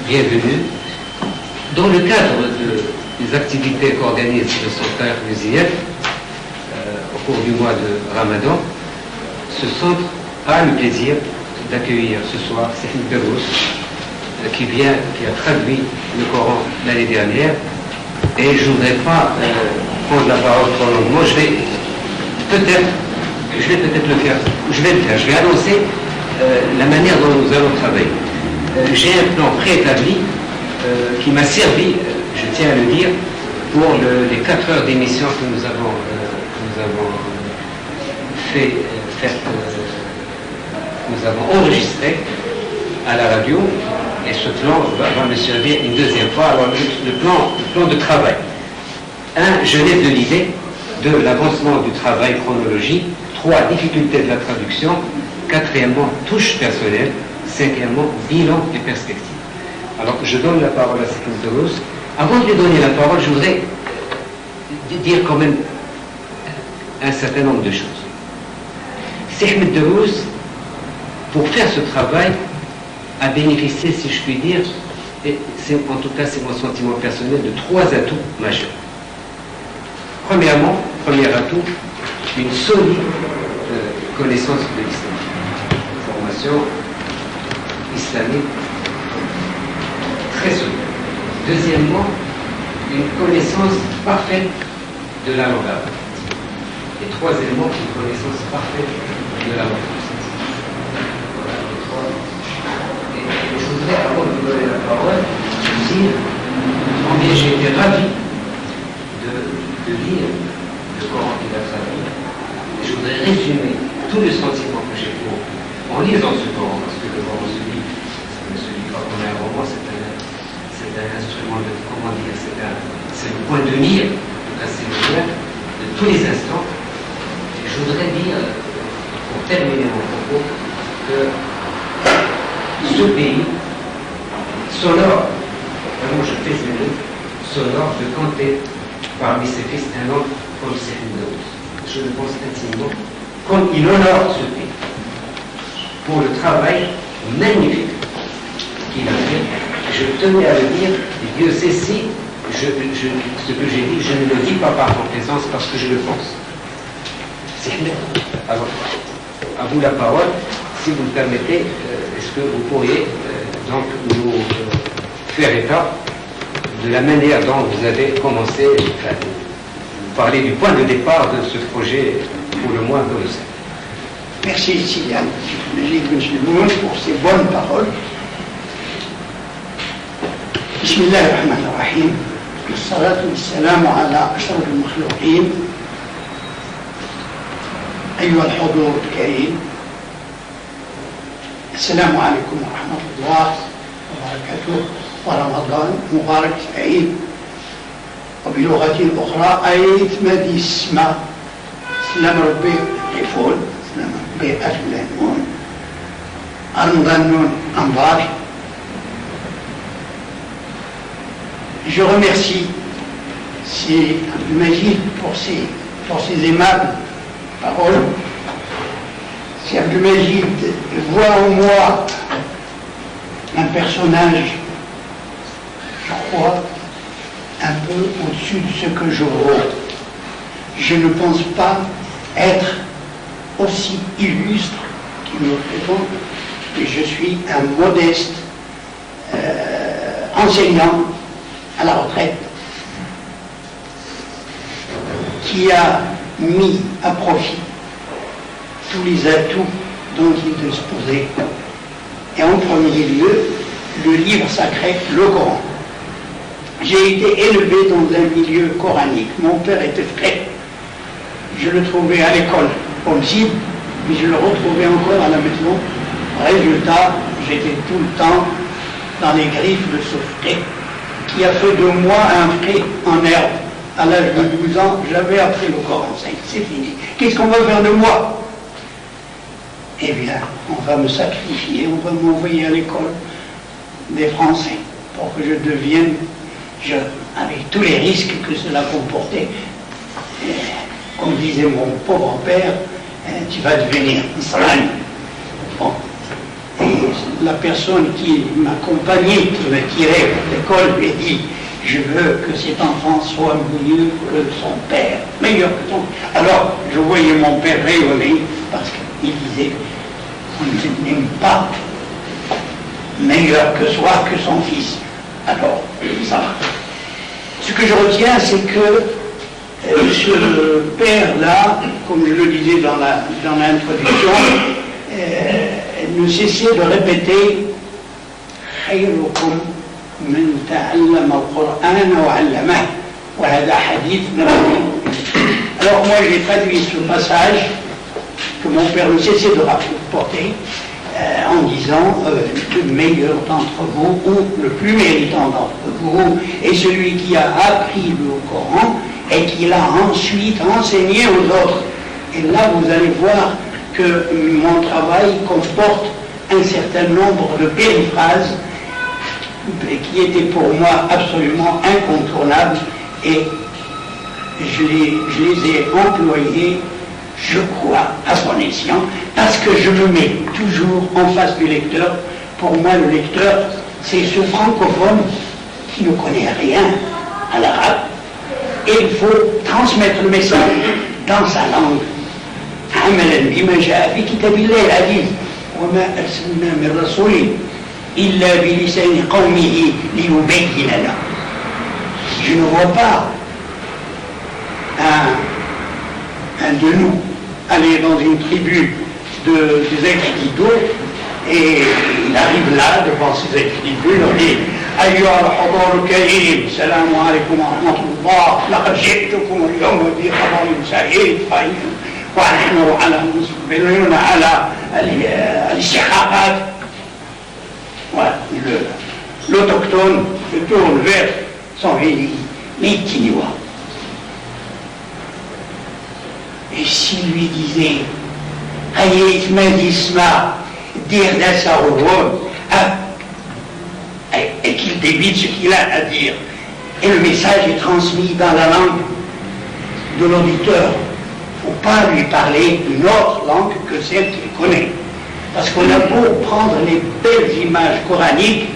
Bienvenue. Dans le cadre des activités qu'organise le Centre Muséal au cours du mois de Ramadan, ce centre a le plaisir d'accueillir ce soir Sehim Berous, qui a traduit le Coran l'année dernière. Et je ne voudrais pas prendre la parole trop longuement. Je vais peut-être le faire. Je vais annoncer la manière dont nous allons travailler. J'ai un plan préétabli qui m'a servi, je tiens à le dire, pour les 4 heures d'émission que nous avons nous avons enregistré à la radio, et ce plan va me servir une deuxième fois. Alors le plan de travail. Je lève de l'idée de l'avancement du travail chronologique. 3, difficultés de la traduction. 4, touche personnelle. 5, bilan et perspective. Alors je donne la parole à Sehim Berous. Avant de lui donner la parole, je voudrais dire quand même un certain nombre de choses. Sehim Berous, pour faire ce travail, a bénéficié, si je puis dire, et en tout cas c'est mon sentiment personnel, de 3 atouts majeurs. Premièrement, premier atout, une solide connaissance de l'islam. Formation islamique très solide. Deuxièmement, une connaissance parfaite de la langue arabe. Et troisièmement, une connaissance parfaite de la langue française. Voilà les 3. Et je voudrais, avant de vous donner la parole, vous dire combien j'ai été ravi de lire le Coran qu'il a traduit. Et je voudrais résumer tout le sentiment que j'ai en lisant ce Coran, parce que le Coran se lit pas comme un roman, c'est un instrument de, comment dire, c'est le point de mire, en tout cas c'est le point de tous les instants. Et je voudrais dire, pour terminer mon propos, que ce pays s'honore, vraiment je fais ce livre, s'honore de compter parmi ses fils un homme comme Sehim Berous. Je le pense intimement, comme il honore ce pays pour le travail magnifique qu'il a fait. Je tenais à le dire, et Dieu sait si ce que j'ai dit, je ne le dis pas par complaisance parce que je le pense. C'est clair. Alors, à vous la parole. Si vous le permettez, est-ce que vous pourriez donc nous faire état de la manière dont vous avez commencé à parler du point de départ de ce projet pour le mois de Bruxelles. Merci Sylviane, pour ces bonnes paroles. بسم الله الرحمن الرحيم والصلاة والسلام على أشرف المخلوقين أيها الحضور الكريم السلام عليكم ورحمة الله وبركاته ورمضان مبارك سعيد وبلغة أخرى أيت مدي السماء سلام ربي يفول سلام ربي أفلانون أرمضانون أنبار. Je remercie Abdelmajid pour ses aimables paroles. Si Abdelmajid voit en moi un personnage, je crois, un peu au-dessus de ce que je vaux. Je ne pense pas être aussi illustre qu'il me prétend, et je suis un modeste enseignant à la retraite qui a mis à profit tous les atouts dont il disposait, et en premier lieu le livre sacré, le Coran. J'ai été élevé dans un milieu coranique. Mon père était prêtre. Je le trouvais à l'école comme cible, mais je le retrouvais encore à la maison. Résultat, j'étais tout le temps dans les griffes de ce prêtre qui a fait de moi un prêtre en herbe. À l'âge de 12 ans, j'avais appris le Coran. C'est fini. Qu'est-ce qu'on va faire de moi? Eh bien, on va me sacrifier, on va m'envoyer à l'école des Français pour que je devienne, avec tous les risques que cela comportait. Comme disait mon pauvre père, tu vas devenir Israël. Bon. Et la personne qui m'accompagnait, qui me tirait pour l'école, lui a dit: je veux que cet enfant soit mieux que son père, meilleur que son père. Alors, je voyais mon père rayonner parce qu'il disait: on n'aime pas meilleur que soi que son fils. Alors, ça va. Ce que je retiens, c'est que ce père-là, comme je le disais dans l'introduction, ne cessait de répéter: خيركم من تعلم القرآن وعلمه وهذا حديث نبوي. Alors moi j'ai traduit ce passage que mon père ne cessait de rapporter en disant: le meilleur d'entre vous, ou le plus méritant d'entre vous, est celui qui a appris le Coran et qui l'a ensuite enseigné aux autres. Et là vous allez voir que mon travail comporte un certain nombre de périphrases qui étaient pour moi absolument incontournables, et je les ai employées, je crois, à bon escient, parce que je me mets toujours en face du lecteur. Pour moi, le lecteur, c'est ce francophone qui ne connaît rien à l'arabe, et il faut transmettre le message dans sa langue. عملا بما جاء في كتاب الله العزيز وما أرسلنا من رسول إلا بلسان قومه ليبين له. Je ne vois pas un de nous aller dans une tribu des écriteaux, et il arrive là devant ces écriteaux, il leur dit: أيها الحضور الكريم السلام عليكم ورحمة الله لقد جئتكم اليوم بخبر سعيد ونحن مصبرون على الاستحقاقات. L'autochtone se tourne vers son pays, mais Tiniwa. Et s'il lui disait: Hayet Madisma, dire d'Assarouon, et qu'il débite ce qu'il a à dire, et le message est transmis dans la langue de l'auditeur. Il ne faut pas lui parler d'une autre langue que celle qu'il connaît. Parce qu'on a beau prendre les belles images coraniques,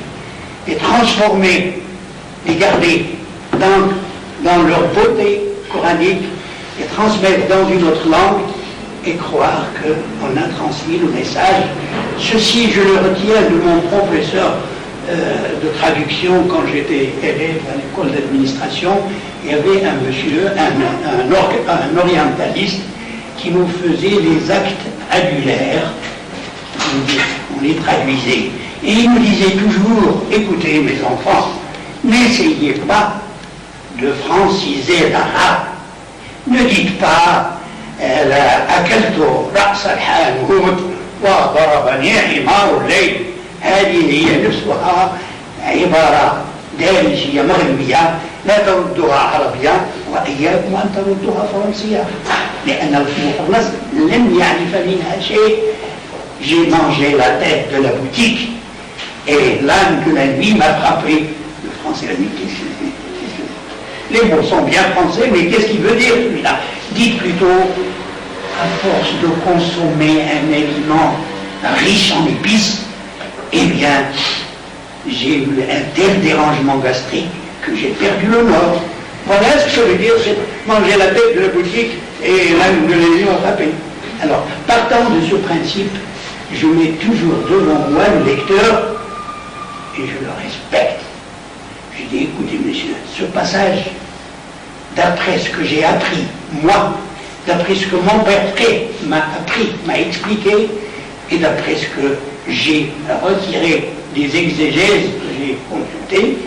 les transformer, les garder dans leur beauté coranique, les transmettre dans une autre langue et croire qu'on a transmis le message. Ceci, je le retiens de mon professeur de traduction quand j'étais élève à l'école d'administration. Il y avait un monsieur, un orientaliste, qui nous faisait les actes annulaires. On les traduisait. Et il nous disait toujours: écoutez mes enfants, n'essayez pas de franciser l'arabe. Ne dites pas أكلت رأس الحانوت وضربني حمار الليل. هذه هي نفسها عبارة دارجية مغربية لا تردها عربية، وإياكم أن تردها فرنسية، لأن الفرنسي لم يعرف منها شيء. J'ai mangé la tête de la boutique et l'âme de la nuit m'a frappé. Le français a dit: les mots sont bien français, mais qu'est-ce qu'il veut dire celui-là? Dites plutôt: à force de consommer un aliment riche en épices, eh bien, j'ai eu un tel dérangement gastrique que j'ai perdu le nord. Voilà ce que ça veut dire, c'est manger la tête de la boutique et l'âme de l'élément attrapé. Alors, partant de ce principe, je mets toujours devant moi le lecteur et je le respecte. Je dis, écoutez monsieur, ce passage, d'après ce que j'ai appris, moi, d'après ce que mon père m'a appris, m'a expliqué, et d'après ce que j'ai retiré des exégèses que j'ai consultées,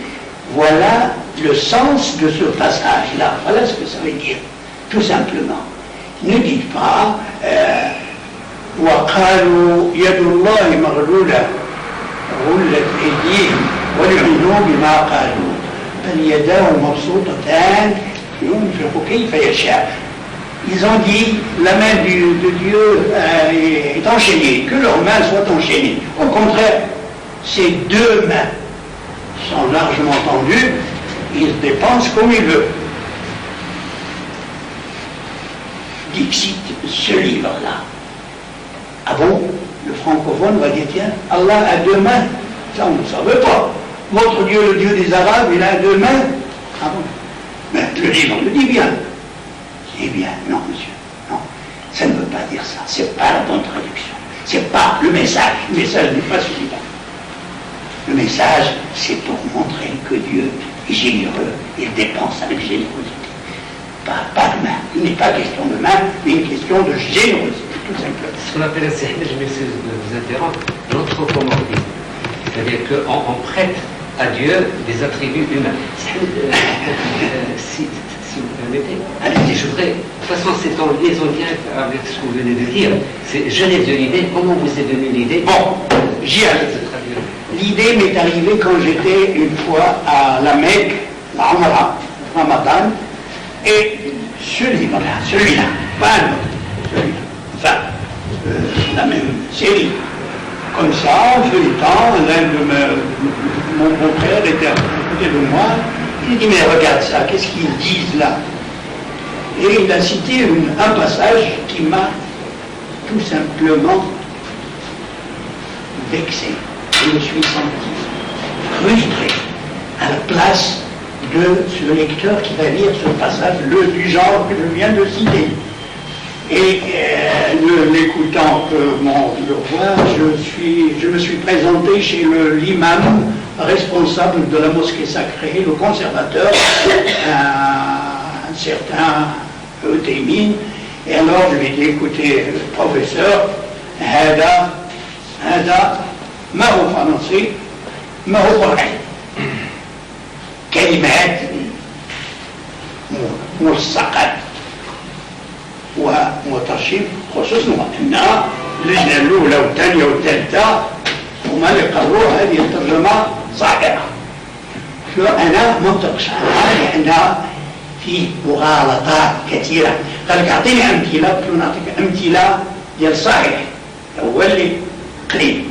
voilà le sens de ce passage-là. Voilà ce que ça veut dire, tout simplement. Ne dites pas وَقَالُوا يَدُ اللَّهِ مَغْلُولَةٌ غُلَّتْ أَيْدِيهِمْ وَلُعِنُوا بِمَا قَالُوا بَلْ يَدَاهُ مَبْسُوطَتَانِ يُنْفِقُ كَيْفَ يَشَاءُ. Ils ont dit, la main de Dieu est enchaînée, que leurs mains soient enchaînées. Au contraire, ces deux mains sont largement tendues, ils dépensent comme ils veulent. Dixit, ce livre-là. Ah bon? Le francophone va dire, tiens, Allah a deux mains. Ça, on ne savait pas. Votre Dieu, le Dieu des Arabes, il a deux mains. Ah bon? Mais le livre le dit bien. Eh bien, non, monsieur, non, ça ne veut pas dire ça, c'est pas la bonne traduction, c'est pas le message n'est pas celui-là. Le message, c'est pour montrer que Dieu est généreux, il dépense avec générosité. Pas de main, il n'est pas question de main, mais une question de générosité, tout simplement. Ce qu'on appelle, je m'excuse de vous interrompre, l'anthropomorphisme, c'est-à-dire qu'on prête à Dieu des attributs humains. Si vous permettez, je voudrais, de toute façon c'est en liaison directe avec ce que vous venez de dire, je n'ai de l'idée, comment vous est venue l'idée? Bon, j'y arrive. L'idée m'est arrivée quand j'étais une fois à la Mecque, la Umrah, Ramadan, et ce livre-là, celui-là, pas un autre, celui-là, enfin, la même série, comme ça, en feuilletant, l'un de mon beau-frère était à côté de moi. Il dit, mais regarde ça, qu'est-ce qu'ils disent là? Et il a cité un passage qui m'a tout simplement vexé. Je me suis senti frustré à la place de ce lecteur qui va lire ce passage, du genre que je viens de citer. Et ne l'écoutant que mon devoir, je me suis présenté chez l'imam responsable de la mosquée sacrée, le conservateur, un certain Euthémine, et alors je lui ai dit, écoutez, professeur, هذا ما هو فرنسي ما هو قرآن كلمات ملصقات وترشيف خصوصا انها اللجنه الاولى والثانيه والثالثه هما اللي قرروا هذه الترجمه صحيحه. فانا ما انطقش عنها لانها فيه مغالطات كثيره. قال لك اعطيني امثله، قلت له نعطيك امثله ديال صحيح هو اللي قليل،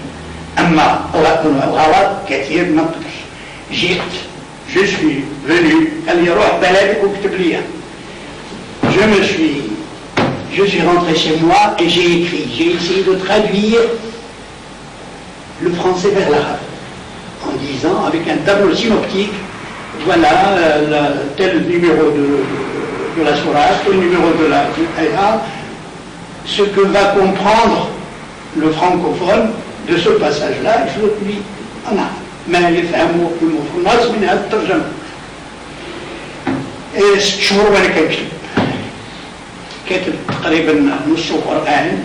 اما الغلط كثير ما انطقش. جيت je suis venu قال لي روح بلدك واكتب لي. Je suis rentré chez moi et j'ai essayé de traduire le français vers l'arabe, en disant, avec un tableau synoptique, voilà tel numéro de la sourate, tel numéro de la ayah, ce que va comprendre le francophone de ce passage-là, je le dis en arabe. ما يفهموا الناس من هذه الترجمة. 6 شهور وانا كنكتب. كاتب تقريبا نص قرآن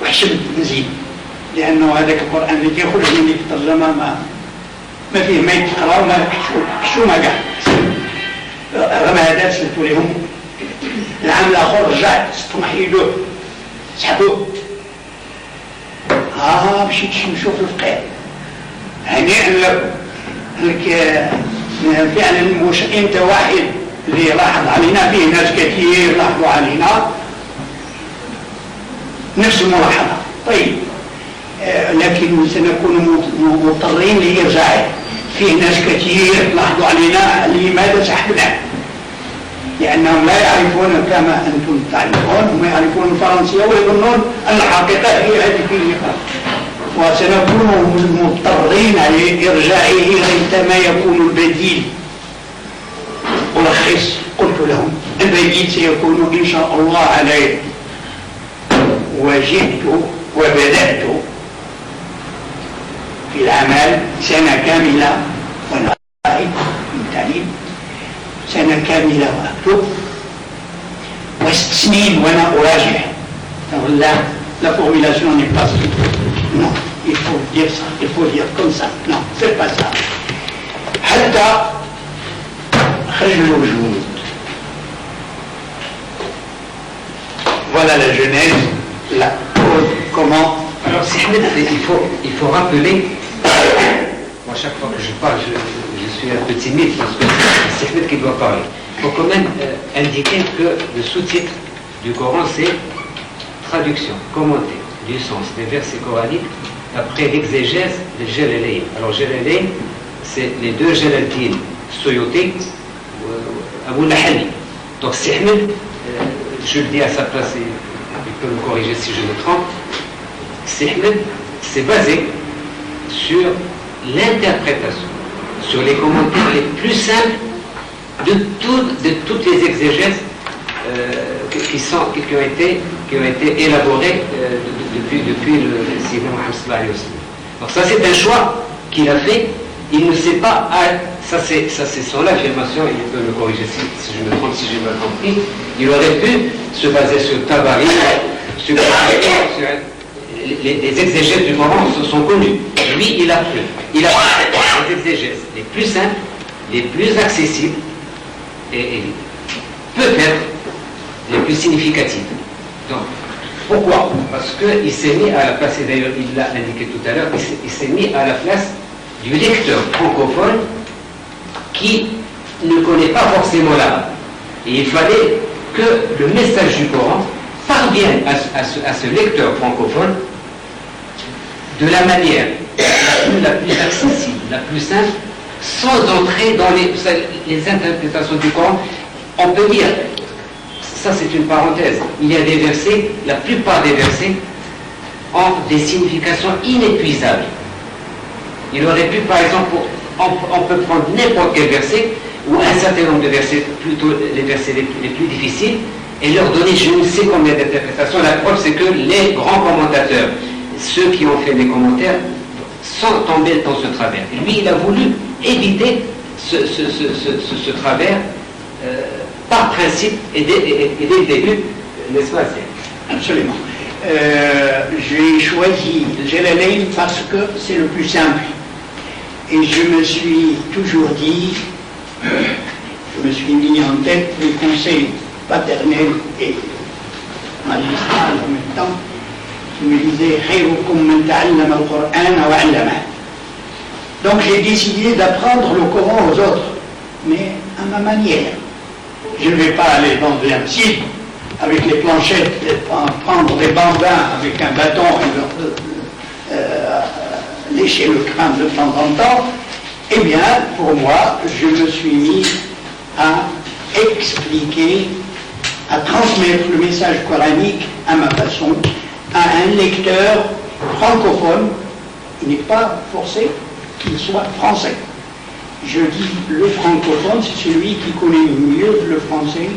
وحشمت نزيد لأنه هذاك القرآن اللي تيخرج من ديك الترجمة ما فيه ما يتقرا وما حشو ما كاع. رغم هذا سلتو لهم. العام الآخر رجعت سطو محيدوه سحبوه. مشيت نشوف الفقيه. هنيئا لك فعلا مش انت واحد اللي لاحظ علينا، فيه ناس كثير لاحظوا علينا نفس الملاحظة. طيب لكن سنكون مضطرين لإرجاعه. فيه ناس كثير لاحظوا علينا لماذا سحبنا؟ لأنهم لا يعرفون كما أنتم تعرفون، هم يعرفون الفرنسية ويظنون أن الحقيقة هي هذه فيه. وسنكون مضطرين لإرجاعه إلى ما يكون البديل. ألخص، قلت لهم البديل سيكون إن شاء الله على وجدت وبدأت في العمل سنة كاملة وأنا قائد من التعليم، سنة كاملة وأكتب، وست سنين وأنا أراجع. لا، la formulation n'est pas ça. Non, il faut dire ça, il faut dire comme ça. Non, c'est pas ça. حتى خرج الوجود. Voilà la genèse, la cause, comment. Alors, il faut rappeler, moi, chaque fois que je parle, je suis un peu timide parce que c'est Ahmed qui doit parler. Il faut quand même indiquer que le sous-titre du Coran, c'est traduction, commentaire du sens des versets coraniques après l'exégèse de Jalalayn. Alors, Jalalayn, c'est les deux Jalalayn, Suyuti, Abou Lahali. Donc, c'est Ahmed, je le dis à sa place, il peut me corriger si je me trompe. C'est basé sur l'interprétation, sur les commentaires les plus simples de toutes les exégèses qui ont été élaborées depuis le Sidi Mohammed sallallahu alayhi wa sallam. Donc ça c'est un choix qu'il a fait. Il ne sait pas, ça c'est son affirmation, il peut me corriger si je me trompe, si j'ai mal compris. Il aurait pu se baser sur Tabari, sur les exégèses du Coran sont connus. Lui, il a pris les exégèses les plus simples, les plus accessibles et peut-être les plus significatives. Donc, pourquoi? Parce qu'il s'est mis à la place, et d'ailleurs il l'a indiqué tout à l'heure, il s'est mis à la place du lecteur francophone qui ne connaît pas forcément l'arabe. Et il fallait que le message du Coran parvienne à ce lecteur francophone de la manière la plus accessible, la plus simple, sans entrer dans les interprétations du Coran. On peut dire, ça c'est une parenthèse, il y a des versets, la plupart des versets ont des significations inépuisables. Il aurait pu, par exemple, on peut prendre n'importe quel verset, ou un certain nombre de versets, plutôt les versets les plus difficiles, et leur donner je ne sais combien d'interprétations. La preuve, c'est que les grands commentateurs, ceux qui ont fait des commentaires, sont tombés dans ce travers. Et lui, il a voulu éviter ce travers par principe et dès le début, n'est-ce pas? Absolument. J'ai choisi Jalalayn parce que c'est le plus simple. Et je me suis toujours dit, je me suis mis en tête les conseils paternels et magistrales en même temps, qui me disaient خيركم من تعلم القرآن وعلمه. Donc j'ai décidé d'apprendre le Coran aux autres, mais à ma manière. Je ne vais pas aller dans un site avec les planchettes, prendre des bambins avec un bâton et leur lécher le crâne de temps en temps. Eh bien, pour moi, je me suis mis à expliquer, à transmettre le message coranique à ma façon, à un lecteur francophone. Il n'est pas forcé qu'il soit français. Je dis le francophone, c'est celui qui connaît mieux le français,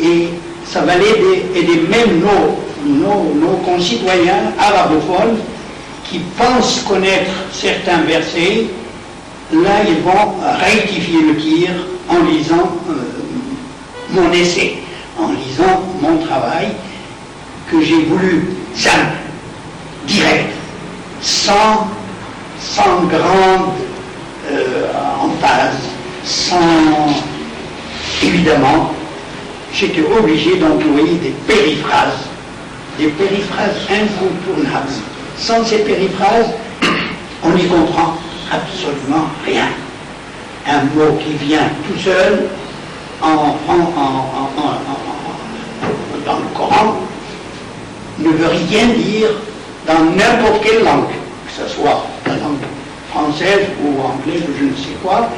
et ça va aider même nos concitoyens arabophones qui pensent connaître certains versets. Là, ils vont rectifier le tir en lisant mon essai, en lisant mon travail que j'ai voulu simple, direct, sans grande emphase, sans... Évidemment, j'étais obligé d'employer des périphrases incontournables. Sans ces périphrases, on n'y comprend absolument rien. Un mot qui vient tout seul dans le Coran ne veut rien dire dans n'importe quelle langue, que ce soit la langue française ou anglaise ou je ne sais quoi.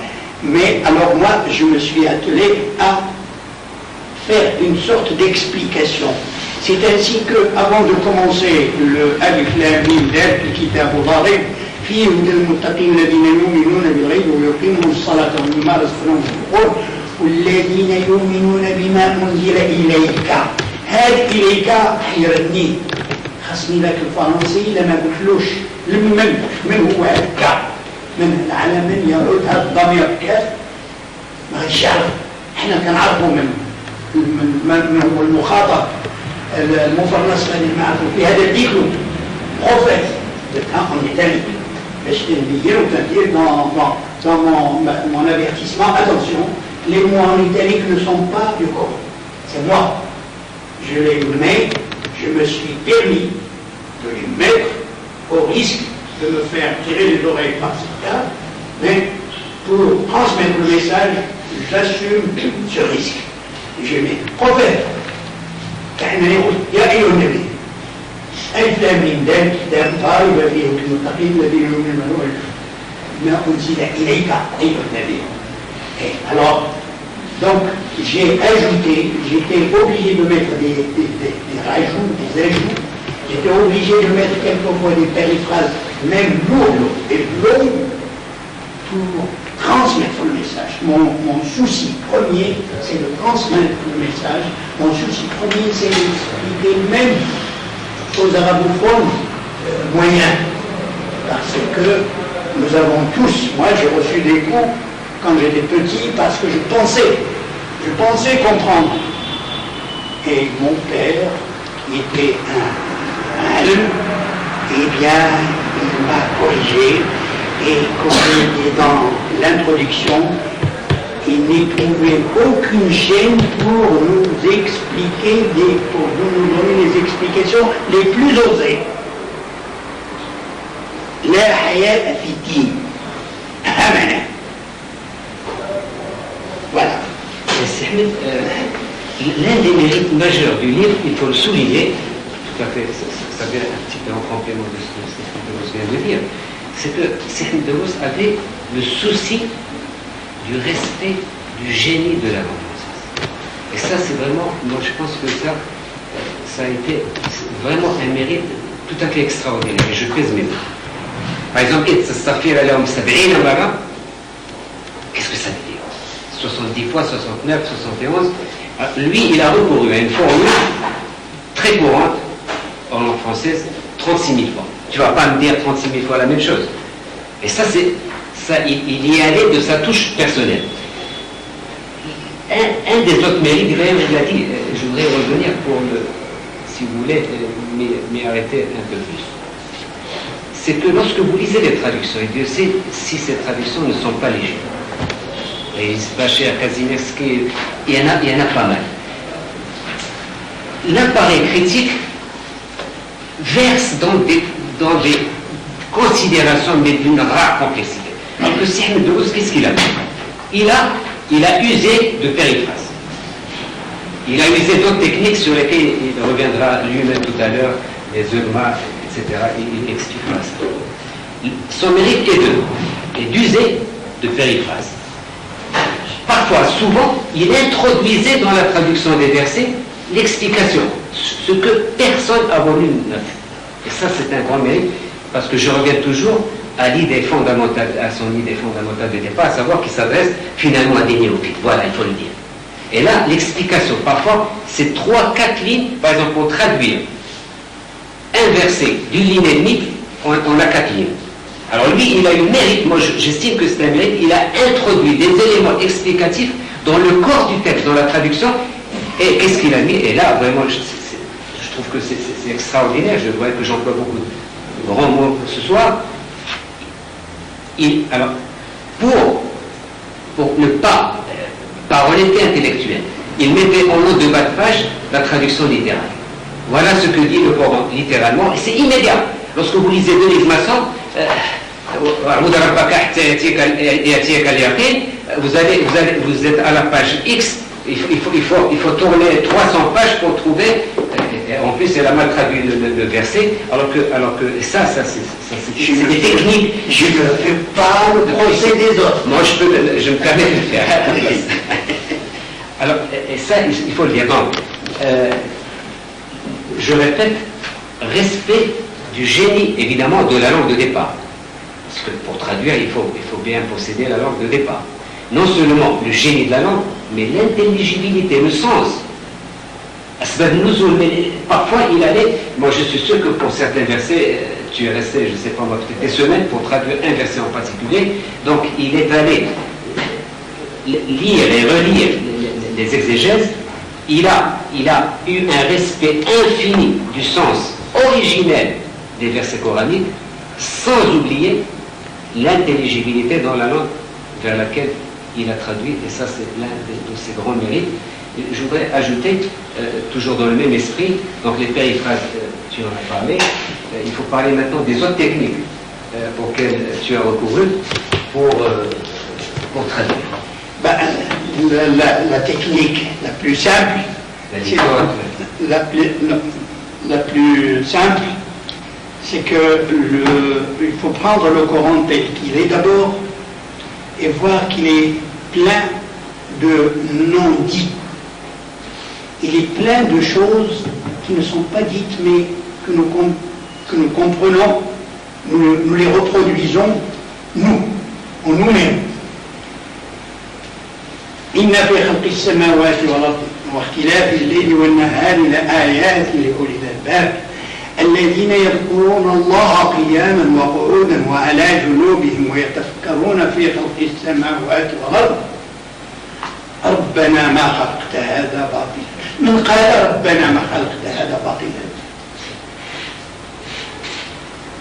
Mais alors moi, je me suis attelé à faire une sorte d'explication C'est ainsi que, avant de commencer le Alif Lam Mim Dal, le Kitab al-Darib, فيه هدى للمتقين الذين يؤمنون بالغيب ويقيمون الصلاة ومما رزقناهم ينفقون والذين يؤمنون بما أنزل إليك. هذا إليك حيرتني، خصني ذاك الفرنسي لما قلتلوش من هو هذا من على من يعود هذا الضمير كاف ما غاديش يعرف. احنا كنعرفوا من هو المخاطب المفرنس اللي نعرفوا في هذا الديكلو بروفيت en italique. Je t'ai dire dans mon avertissement, attention, les mots en italique ne sont pas du Coran. C'est moi. Je les mets, je me suis permis de les mettre au risque de me faire tirer les oreilles par ces cas, mais pour transmettre le message, j'assume ce risque. Je mets prophète. يا أيها النبي ألف لام ميم دال كتاب طالب فيه المتقين الذين يؤمنون بما أنزل إليك أيها النبي. Alors, donc, j'ai ajouté, j'étais obligé de mettre des rajouts, des ajouts, j'étais obligé de mettre quelquefois des périphrases, même lourdes et longues, pour transmettre le message. Mon souci premier, c'est de transmettre le message. Mon souci premier, c'est d'expliquer même aux arabophones moyens. Parce que nous avons tous, moi j'ai reçu des coups quand j'étais petit parce que je pensais comprendre. Et mon père était un homme, eh bien, il m'a corrigé. Et comme je l'ai dit dans l'introduction, il n'éprouvait aucune gêne pour nous expliquer, pour nous donner les explications les plus osées. La hayat fi din. Voilà. L'un des mérites majeurs du livre, il faut le souligner, tout à fait, ça vient un petit peu en complément de ce que je viens de dire, c'est que Seydi Daous avait le souci du respect du génie de la langue française. Et ça, c'est vraiment, moi je pense que ça a été vraiment un mérite tout à fait extraordinaire. Et je pèse mes mots. Par exemple, qu'est-ce que ça veut dire 70 fois, 69, 71. Lui, il a recouru à une formule très courante en langue française, 36 000 fois. Tu ne vas pas me dire 36 000 fois la même chose. Et ça, il y allait de sa touche personnelle. Un des autres mérites, il a dit, je voudrais revenir pour si vous voulez, m'y arrêter un peu plus. C'est que lorsque vous lisez les traductions, et Dieu sait si ces traductions ne sont pas légères. Et Isbachir, Kazineski, il y en a pas mal. L'appareil critique verse dans des considérations, mais d'une rare complexité. Alors que Seydi Daous, qu'est-ce qu'il a fait? Il a usé de périphrases. Il a usé d'autres techniques sur lesquelles il reviendra lui-même tout à l'heure, les ulmas, etc. Il expliquera ça. Son mérite est d'user de périphrases. Parfois, souvent, il introduisait dans la traduction des versets l'explication, ce que personne avant lui n'a fait. Et ça, c'est un grand mérite, parce que je reviens toujours à l'idée fondamentale, à son idée fondamentale de départ, à savoir qu'il s'adresse finalement à des néophytes. Voilà, il faut le dire. Et là, l'explication, parfois, c'est 3-4 lignes, par exemple, pour traduire un verset d'une ligne et demie, on a 4 lignes. Alors lui, il a eu le mérite, moi j'estime que c'est un mérite, il a introduit des éléments explicatifs dans le corps du texte, dans la traduction, et qu'est-ce qu'il a mis? Et là, vraiment, je trouve que c'est extraordinaire, je vois que j'emploie beaucoup de grands mots ce soir. Alors, pour ne pas, par honnêteté intellectuelle, il mettait en haut de bas de page la traduction littérale. Voilà ce que dit le Coran, littéralement, et c'est immédiat. Lorsque vous lisez Denise Masson, vous êtes à la page X, il faut tourner 300 pages pour trouver, en plus elle a mal traduit le verset, alors que ça c'est des techniques. Je ne fais pas le procès des autres. Moi je me permets de le faire à la place. Alors, et ça, il faut le dire. Donc, je répète, respect du génie, évidemment, de la langue de départ. Parce que pour traduire, il faut bien posséder la langue de départ. Non seulement le génie de la langue, mais l'intelligibilité, le sens. Mais parfois, il allait... Moi, je suis sûr que pour certains versets, tu es resté, je ne sais pas moi, peut-être des semaines pour traduire un verset en particulier. Donc, il est allé lire et relire les exégèses. Il a eu un respect infini du sens originel des versets coraniques, sans oublier l'intelligibilité dans la langue vers laquelle il a traduit, et ça c'est l'un de ses grands mérites. Je voudrais ajouter, toujours dans le même esprit, donc les périphrases, tu en as parlé, il faut parler maintenant des autres techniques auxquelles tu as recouru pour traduire. La technique la plus simple, la plus simple, c'est il faut prendre le Coran tel qu'il est d'abord et voir qu'il est plein de non-dits. Il est plein de choses qui ne sont pas dites, mais que nous comprenons, nous les reproduisons, en nous-mêmes. إن في خلق السماوات والأرض واختلاف الليل والنهار لآيات لأولي الألباب الذين يذكرون الله قياما وقعودا وعلى جنوبهم ويتفكرون في خلق السماوات والأرض ربنا ما خلقت هذا باطلا. من قال ربنا ما خلقت هذا باطلا؟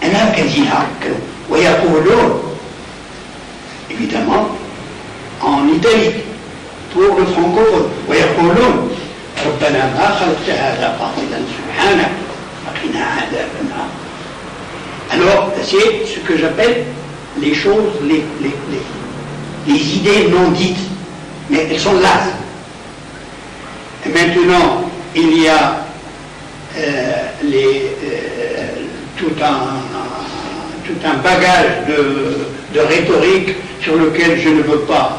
أنا الذين ويقولون évidemment en Italie pour le francophone ويقولون ربنا ما خلقت هذا باطلا سبحانك وقنا عذاب النار. Alors c'est ce que j'appelle les choses, les idées non dites, mais elles sont là. Et maintenant il y a tout un bagage de rhétorique sur lequel je ne veux pas